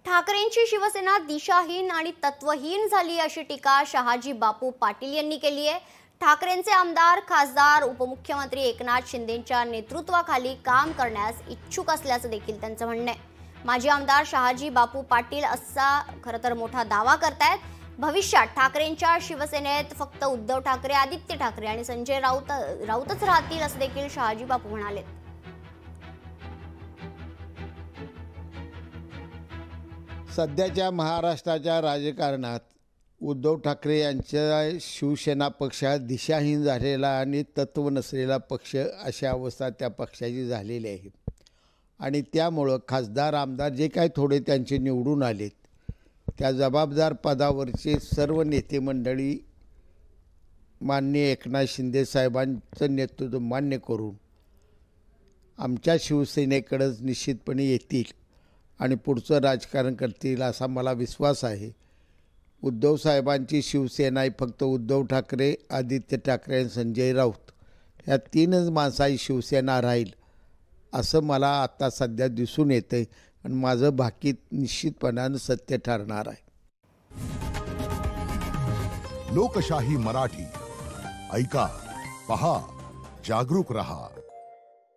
ठाकरेंची शिवसेना दिशाहीन आणि तत्वहीन झाली अशी टीका शहाजी बापू पाटील यांनी केली आहे। ठाकरेंचे आमदार, खासदार, उपमुख्यमंत्री एकनाथ शिंदेंच्या नेतृत्वाखाली काम करण्यास इच्छुक असल्याचं देखील त्यांचं म्हणणं आहे। माजी आमदार शहाजी बापू पाटील असा खरं तर मोठा दावा करतायत। भविष्यात ठाकरेंच्या शिवसेनेत फक्त उद्धव ठाकरे, आदित्य ठाकरे आणि संजय राऊतच राहतील असं देखील शहाजी बापू म्हणाले। सध्याच्या महाराष्ट्राच्या राजकारणात उद्धव ठाकरे यांच्या शिवसेना पक्ष दिशाहीन झालेला आणि तत्व नसलेला पक्ष अशा अवस्था त्या पक्षाची झालेली आहे। आणि त्यामुळं खासदार, आमदार जे काही थोडे त्यांचे निवडून आलेत त्या जबाबदार पदावरचे सर्व नेते मंडळी माननीय एकनाथ शिंदे साहेबांचं नेतृत्व मान्य करून आमच्या शिवसेनेकडेच निश्चितपणे येतील आणि पुढचं राजकारण करतील असा मला विश्वास आहे। उद्धव साहेबांची शिवसेना ही फक्त उद्धव ठाकरे, आदित्य ठाकरे आणि संजय राऊत या तीनच माणसाची शिवसेना राहील असं मला आता सध्या दिसून येतंय आणि माझं भाकीत निश्चितपणानं सत्य ठरणार आहे। लोकशाही मराठी ऐका, पहा, जागरूक रहा।